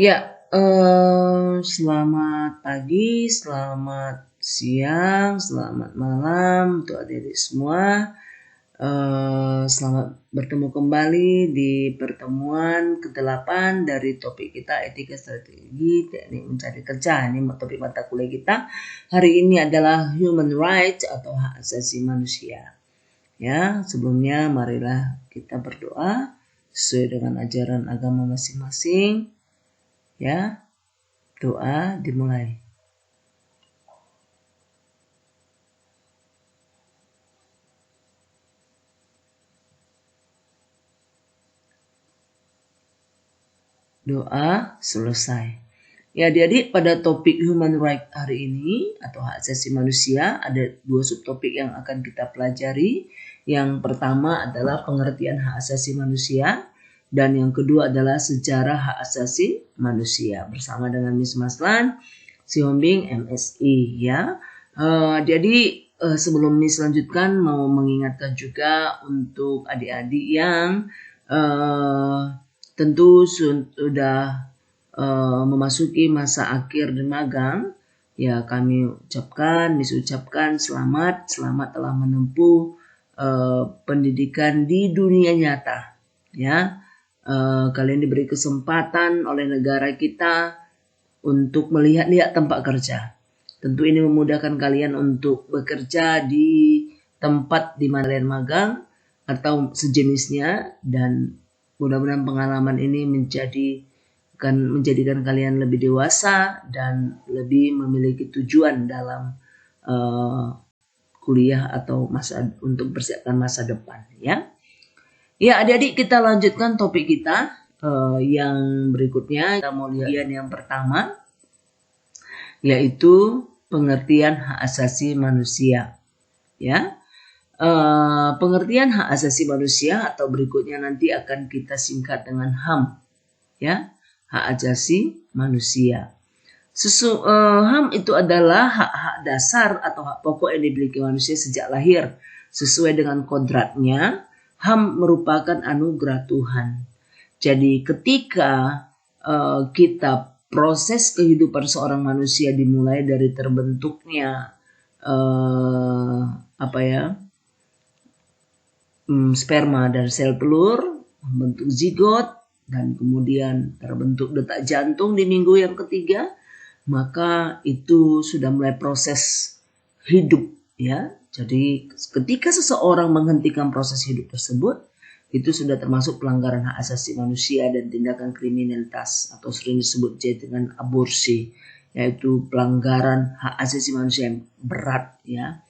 Ya, selamat pagi, selamat siang, selamat malam untuk adik-adik semua. Selamat bertemu kembali di pertemuan ke-8 dari topik kita etika strategi teknik mencari kerja. Ini topik mata kuliah kita hari ini adalah human rights atau hak asasi manusia. Ya, sebelumnya marilah kita berdoa sesuai dengan ajaran agama masing-masing. Ya, doa dimulai. Doa selesai. Ya, jadi pada topik human right hari ini atau hak asasi manusia ada dua subtopik yang akan kita pelajari. Yang pertama adalah pengertian hak asasi manusia dan yang kedua adalah sejarah hak asasi manusia bersama dengan Miss Maslan Sihombing MSI ya. Jadi sebelum Miss lanjutkan mau mengingatkan juga untuk adik-adik yang tentu sudah memasuki masa akhir dan magang, ya kami ucapkan selamat telah menempuh pendidikan di dunia nyata. Ya, kalian diberi kesempatan oleh negara kita untuk melihat-lihat tempat kerja. Tentu ini memudahkan kalian untuk bekerja di tempat di mana kalian magang atau sejenisnya, dan mudah-mudahan pengalaman ini menjadikan kalian lebih dewasa dan lebih memiliki tujuan dalam kuliah atau untuk persiapkan masa depan ya. Ya, adik-adik, kita lanjutkan topik kita yang berikutnya. Kita mau lihat yang pertama, yaitu pengertian hak asasi manusia ya. Pengertian hak asasi manusia atau berikutnya nanti akan kita singkat dengan HAM ya, hak asasi manusia. HAM itu adalah hak-hak dasar atau hak pokok yang dimiliki manusia sejak lahir. Sesuai dengan kodratnya, HAM merupakan anugerah Tuhan. Jadi ketika kita proses kehidupan seorang manusia dimulai dari terbentuknya sperma dan sel telur, membentuk zigot, dan kemudian terbentuk detak jantung di minggu yang ketiga, maka itu sudah mulai proses hidup ya. Jadi ketika seseorang menghentikan proses hidup tersebut, itu sudah termasuk pelanggaran hak asasi manusia dan tindakan kriminalitas atau sering disebut dengan aborsi, yaitu pelanggaran hak asasi manusia yang berat ya.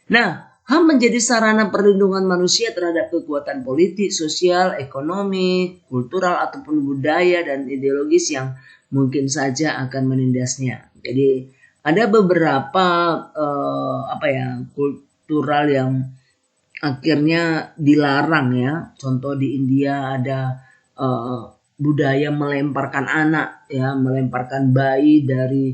Nah, HAM menjadi sarana perlindungan manusia terhadap kekuatan politik, sosial, ekonomi, kultural ataupun budaya dan ideologis yang mungkin saja akan menindasnya. Jadi ada beberapa kultural yang akhirnya dilarang ya. Contoh di India ada budaya melemparkan anak ya, melemparkan bayi dari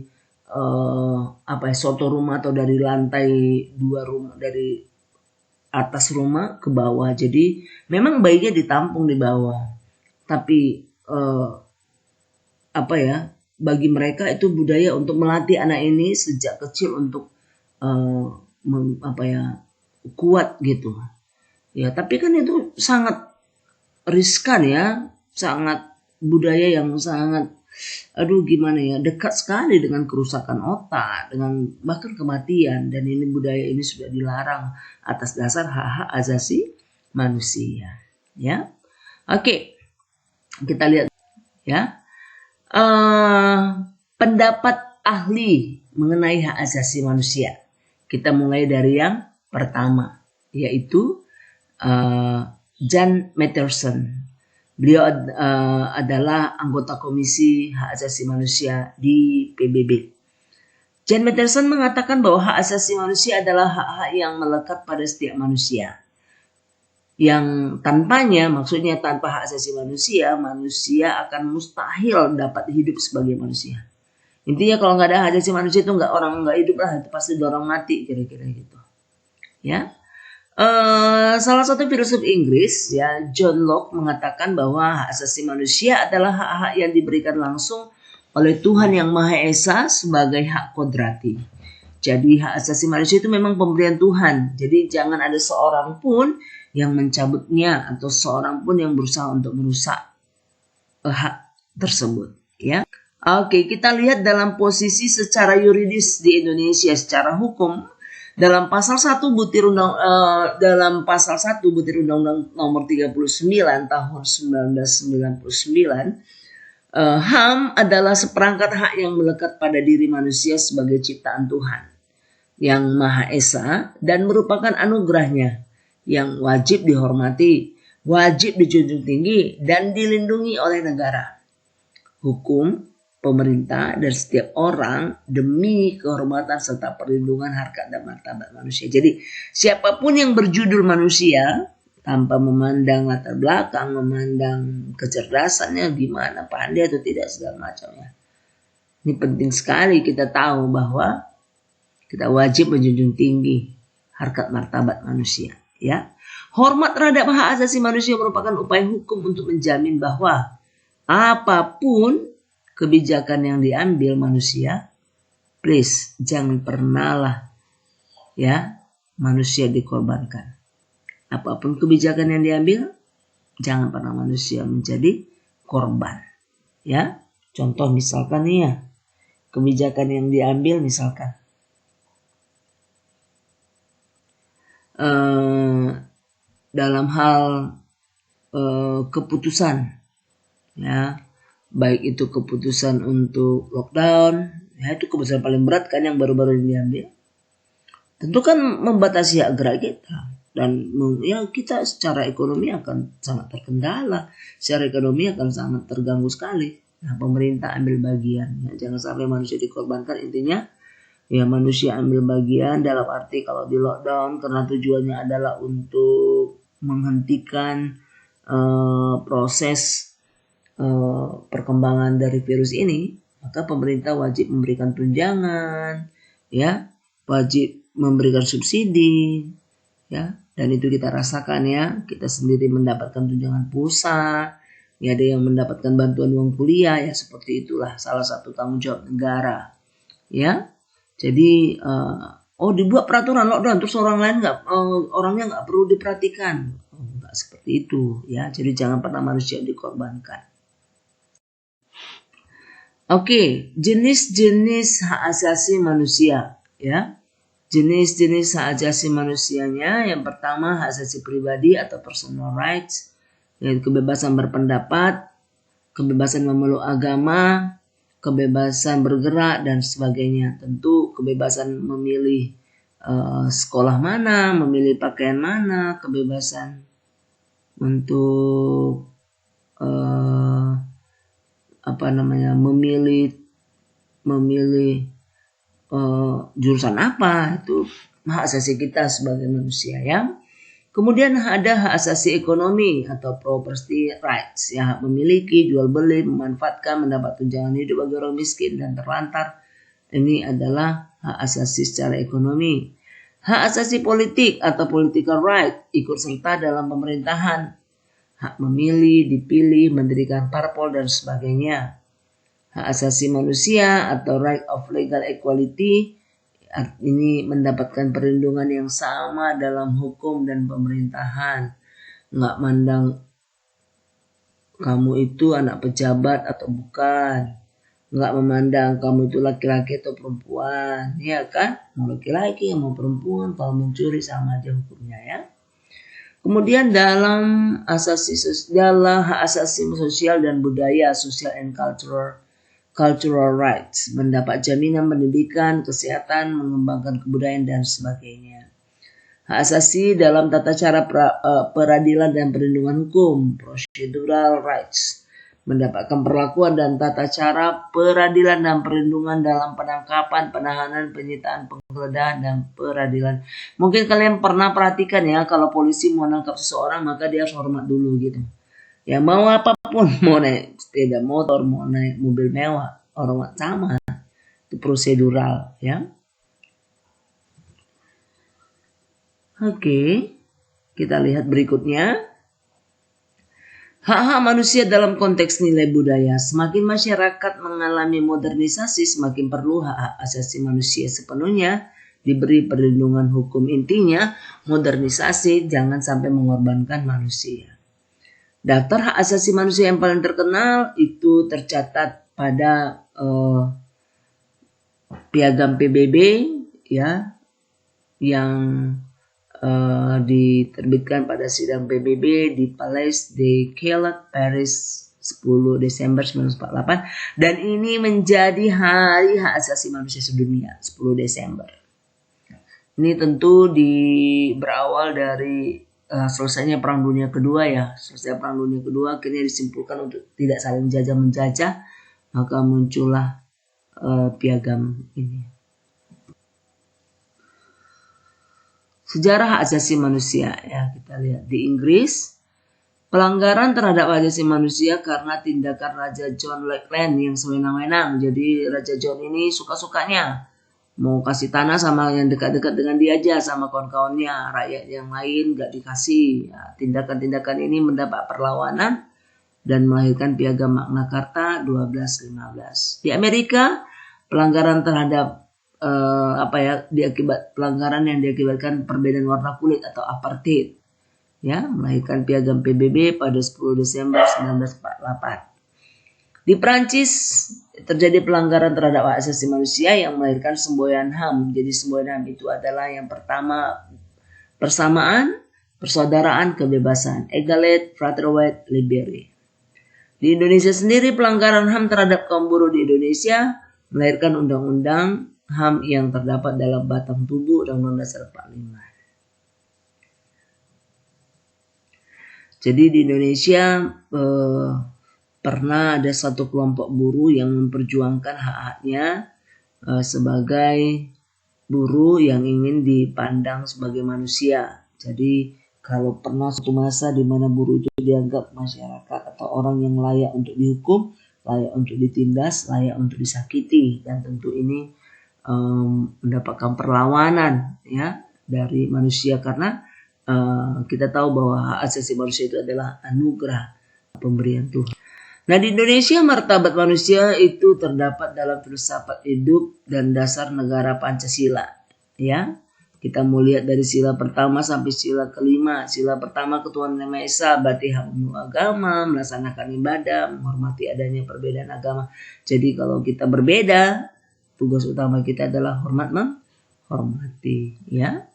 soto rumah atau dari lantai 2 rumah, dari atas rumah ke bawah. Jadi memang bayinya ditampung di bawah, tapi bagi mereka itu budaya untuk melatih anak ini sejak kecil untuk kuat gitu ya. Tapi kan itu sangat riskan ya, sangat budaya yang sangat dekat sekali dengan kerusakan otak, dengan bahkan kematian, dan ini budaya ini sudah dilarang atas dasar hak-hak asasi manusia ya. Oke, kita lihat ya. Pendapat ahli mengenai hak asasi manusia. Kita mulai dari yang pertama, yaitu Jan Matterson. Beliau adalah anggota Komisi Hak Asasi Manusia di PBB. Jan Matterson mengatakan bahwa hak asasi manusia adalah hak-hak yang melekat pada setiap manusia. Yang tanpanya, maksudnya tanpa hak asasi manusia, manusia akan mustahil dapat hidup sebagai manusia. Intinya kalau nggak ada hak asasi manusia itu orang nggak hidup lah, itu pasti orang mati kira-kira gitu. Ya. Salah satu filsuf Inggris ya, John Locke, mengatakan bahwa hak asasi manusia adalah hak-hak yang diberikan langsung oleh Tuhan Yang Maha Esa sebagai hak kodrati. Jadi hak asasi manusia itu memang pemberian Tuhan. Jadi jangan ada seorang pun yang mencabutnya atau seorang pun yang berusaha untuk merusak hak tersebut. Ya. Oke, kita lihat dalam posisi secara yuridis di Indonesia secara hukum. Dalam pasal 1 butir Undang-Undang Nomor 39 tahun 1999, HAM adalah seperangkat hak yang melekat pada diri manusia sebagai ciptaan Tuhan Yang Maha Esa dan merupakan anugerahnya yang wajib dihormati, wajib dijunjung tinggi dan dilindungi oleh negara, hukum, pemerintah, dan setiap orang demi kehormatan serta perlindungan harkat dan martabat manusia. Jadi siapapun yang berjudul manusia tanpa memandang latar belakang, memandang kecerdasannya gimana, pandai atau tidak segala macamnya. Ini penting sekali kita tahu bahwa kita wajib menjunjung tinggi harkat martabat manusia. Ya, hormat terhadap hak asasi manusia merupakan upaya hukum untuk menjamin bahwa apapun kebijakan yang diambil manusia, please jangan pernah lah ya manusia dikorbankan. Apapun kebijakan yang diambil, jangan pernah manusia menjadi korban. Ya, contoh misalkan nih ya, kebijakan yang diambil misalkan dalam hal keputusan, ya. Baik itu keputusan untuk lockdown, ya itu keputusan paling berat kan yang baru-baru ini diambil. Tentu kan membatasi hak gerak kita dan ya kita secara ekonomi akan sangat terkendala, secara ekonomi akan sangat terganggu sekali. Nah, pemerintah ambil bagian, ya, jangan sampai manusia dikorbankan. Intinya ya manusia ambil bagian dalam arti kalau di lockdown karena tujuannya adalah untuk menghentikan proses perkembangan dari virus ini, maka pemerintah wajib memberikan tunjangan, ya, wajib memberikan subsidi, ya, dan itu kita rasakan ya, kita sendiri mendapatkan tunjangan pulsa, ya, ada yang mendapatkan bantuan uang kuliah, ya seperti itulah salah satu tanggung jawab negara, ya. Jadi dibuat peraturan lockdown terus orangnya nggak perlu diperhatikan, nggak seperti itu, ya. Jadi jangan pernah manusia dikorbankan. Oke, jenis-jenis hak asasi manusia, ya. Jenis-jenis hak asasi manusianya, yang pertama hak asasi pribadi atau personal rights, yaitu kebebasan berpendapat, kebebasan memeluk agama, kebebasan bergerak dan sebagainya. Tentu kebebasan memilih sekolah mana, memilih pakaian mana, kebebasan untuk memilih jurusan apa, itu hak asasi kita sebagai manusia ya. Kemudian ada hak asasi ekonomi atau property rights, ya, hak memiliki, jual beli, memanfaatkan, mendapat tunjangan hidup bagi orang miskin dan terlantar. Ini adalah hak asasi secara ekonomi. Hak asasi politik atau political right, ikut serta dalam pemerintahan, hak memilih, dipilih, mendirikan parpol dan sebagainya. Hak asasi manusia atau right of legal equality, ini mendapatkan perlindungan yang sama dalam hukum dan pemerintahan. Nggak mandang kamu itu anak pejabat atau bukan. Nggak memandang kamu itu laki-laki atau perempuan. Ya kan? Mau laki-laki, mau perempuan, kalau mencuri sama aja hukumnya ya. Kemudian dalam hak asasi sosial dan budaya, social and cultural rights, mendapat jaminan pendidikan, kesehatan, mengembangkan kebudayaan dan sebagainya. Hak asasi dalam tata cara peradilan dan perlindungan hukum, procedural rights, mendapatkan perlakuan dan tata cara peradilan dan perlindungan dalam penangkapan, penahanan, penyitaan, penggeledahan dan peradilan. Mungkin kalian pernah perhatikan ya, kalau polisi mau nangkap seseorang maka dia harus hormat dulu gitu. Ya mau apapun, mau naik sepeda motor, mau naik mobil mewah, hormat sama. Itu prosedural ya. Oke. Kita lihat berikutnya. Hak-hak manusia dalam konteks nilai budaya. Semakin masyarakat mengalami modernisasi, semakin perlu hak-hak asasi manusia sepenuhnya diberi perlindungan hukum. Intinya, modernisasi jangan sampai mengorbankan manusia. Daftar hak asasi manusia yang paling terkenal itu tercatat pada Piagam PBB ya, yang diterbitkan pada sidang PBB di Palais de Quillet, Paris 10 Desember 1948, dan ini menjadi hari hak asasi manusia sedunia 10 Desember. Ini tentu berawal dari selesainya Perang Dunia Kedua ya. Selesai Perang Dunia Kedua akhirnya disimpulkan untuk tidak saling jajah menjajah, maka muncullah piagam ini. Sejarah hak asasi manusia ya, kita lihat di Inggris, pelanggaran terhadap hak asasi manusia karena tindakan Raja John Lackland yang sewenang-wenang. Jadi Raja John ini suka-sukanya mau kasih tanah sama yang dekat-dekat dengan dia aja, sama kawan-kawannya, rakyat yang lain gak dikasih. Ya, tindakan-tindakan ini mendapat perlawanan dan melahirkan Piagam Magna Carta 1215. Di Amerika, pelanggaran terhadap pelanggaran yang diakibatkan perbedaan warna kulit atau apartheid ya, melahirkan Piagam PBB pada 10 Desember 1948. Di Prancis terjadi pelanggaran terhadap hak asasi manusia yang melahirkan semboyan HAM. Jadi semboyan HAM itu adalah yang pertama, persamaan, persaudaraan, kebebasan, egalite, fraternité, liberté. Di Indonesia sendiri, pelanggaran HAM terhadap kaum buruh di Indonesia melahirkan undang-undang HAM yang terdapat dalam batang tubuh Undang-Undang Dasar 45. Jadi di Indonesia pernah ada satu kelompok buruh yang memperjuangkan hak-haknya sebagai buruh yang ingin dipandang sebagai manusia. Jadi kalau pernah suatu masa di mana buruh itu dianggap masyarakat atau orang yang layak untuk dihukum, layak untuk ditindas, layak untuk disakiti, dan tentu ini mendapatkan perlawanan ya dari manusia karena kita tahu bahwa hak asasi manusia itu adalah anugerah pemberian Tuhan. Nah, di Indonesia martabat manusia itu terdapat dalam filsafat hidup dan dasar negara Pancasila ya. Kita mau lihat dari sila pertama sampai sila kelima. Sila pertama, ketuhanan yang Maha Esa, berarti hak memeluk agama, melaksanakan ibadah, menghormati adanya perbedaan agama. Jadi kalau kita berbeda, tugas utama kita adalah hormat menghormati ya.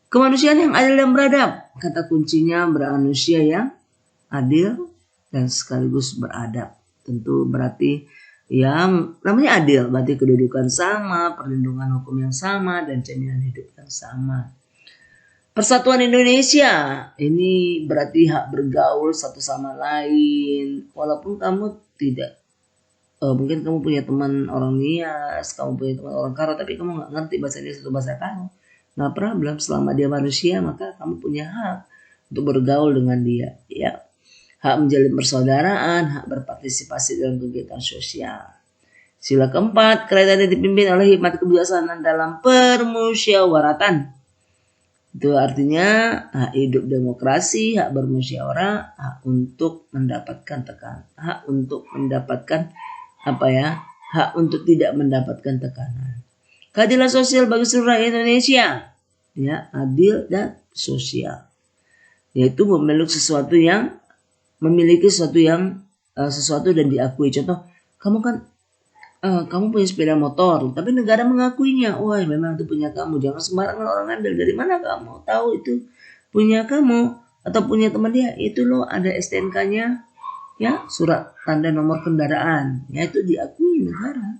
Kemanusiaan yang adil dan beradab. Kata kuncinya bermanusia yang adil dan sekaligus beradab. Tentu berarti yang namanya adil, berarti kedudukan sama, perlindungan hukum yang sama, dan jaminan hidup yang sama. Persatuan Indonesia ini berarti hak bergaul satu sama lain. Walaupun kamu tidak mungkin kamu punya teman orang Nias, kamu punya teman orang Karo, tapi kamu nggak ngerti bahasa Nias atau bahasa Karo, nggak problem. Selama dia manusia, maka kamu punya hak untuk bergaul dengan dia. Ya, hak menjalin persaudaraan, hak berpartisipasi dalam kegiatan sosial. Sila keempat, kerajaan yang dipimpin oleh hikmat kebijaksanaan dalam permusyawaratan. Itu artinya hak hidup demokrasi, hak bermusyawarah, hak untuk mendapatkan hak untuk mendapatkan hak untuk tidak mendapatkan tekanan. Keadilan sosial bagi seluruh rakyat Indonesia, ya, adil dan sosial, yaitu memiliki sesuatu dan diakui. Contoh, kamu punya sepeda motor, tapi negara mengakuinya. Wah, memang itu punya kamu. Jangan sembarangan orang ambil. Dari mana kamu tahu itu punya kamu atau punya teman dia? Itu loh ada STNK-nya. Ya, surat tanda nomor kendaraan, ya, itu diakui negara.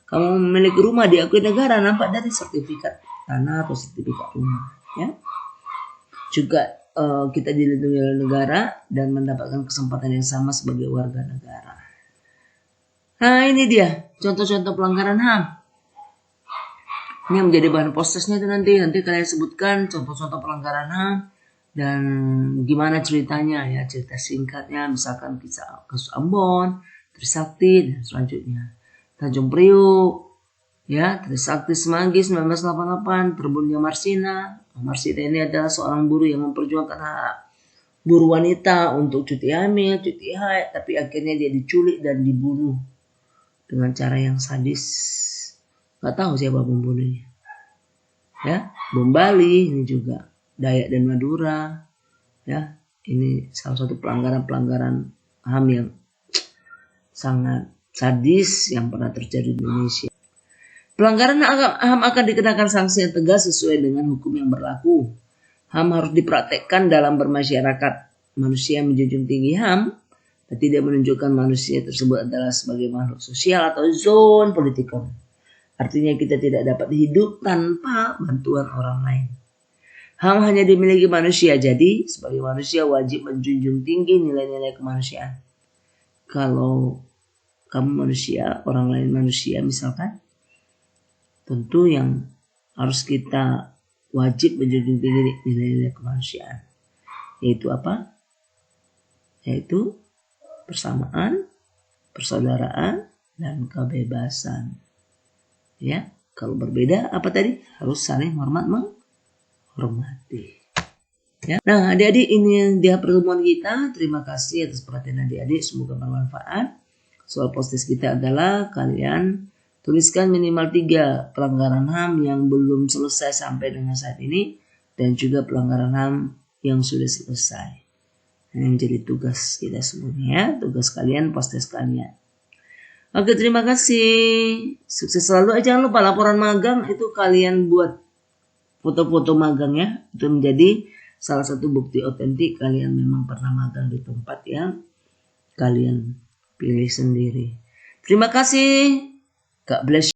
Kamu memiliki rumah, diakui negara, nampak dari sertifikat tanah atau sertifikat rumah, ya. Juga kita dilindungi oleh negara dan mendapatkan kesempatan yang sama sebagai warga negara. Nah, ini dia contoh-contoh pelanggaran HAM. Ini yang menjadi bahan prosesnya itu nanti kalian sebutkan contoh-contoh pelanggaran HAM. Dan gimana ceritanya ya, cerita singkatnya, misalkan kisah kasus Ambon, Trisakti, dan selanjutnya Tanjung Priuk, Ya, Trisakti Semanggi 1988, Terbunuhnya Marsina. Marsina ini adalah seorang buruh yang memperjuangkan hak buruh wanita untuk cuti hamil, cuti haid, tapi akhirnya dia diculik dan dibunuh dengan cara yang sadis. Gak tahu siapa pembunuhnya. Ya, Bom Bali ini juga, Dayak dan Madura. Ya, ini salah satu pelanggaran HAM yang sangat sadis yang pernah terjadi di Indonesia. Pelanggaran HAM akan dikenakan sanksi yang tegas sesuai dengan hukum yang berlaku. HAM harus dipraktekkan dalam bermasyarakat. Manusia menjunjung tinggi HAM dan tidak menunjukkan manusia tersebut adalah sebagai makhluk sosial atau zon politikon. Artinya kita tidak dapat hidup tanpa bantuan orang lain. HAM hanya dimiliki manusia, jadi sebagai manusia wajib menjunjung tinggi nilai-nilai kemanusiaan. Kalau kamu manusia, orang lain manusia misalkan, tentu yang harus kita wajib menjunjung tinggi nilai-nilai kemanusiaan. Yaitu apa? Yaitu persamaan, persaudaraan, dan kebebasan. Ya, kalau berbeda apa tadi? Harus saling menghormati. Ya. Nah, adik-adik, ini dia pertemuan kita. Terima kasih atas perhatian adik-adik. Semoga bermanfaat. Soal postis kita adalah kalian tuliskan minimal 3 pelanggaran HAM yang belum selesai sampai dengan saat ini dan juga pelanggaran HAM yang sudah selesai. Ini menjadi tugas kita semuanya, tugas kalian, postis kalian. Oke, terima kasih. Sukses selalu. Jangan lupa laporan magang itu kalian buat foto-foto magang ya. Itu menjadi salah satu bukti otentik kalian memang pernah magang di tempat yang kalian pilih sendiri. Terima kasih. God bless you.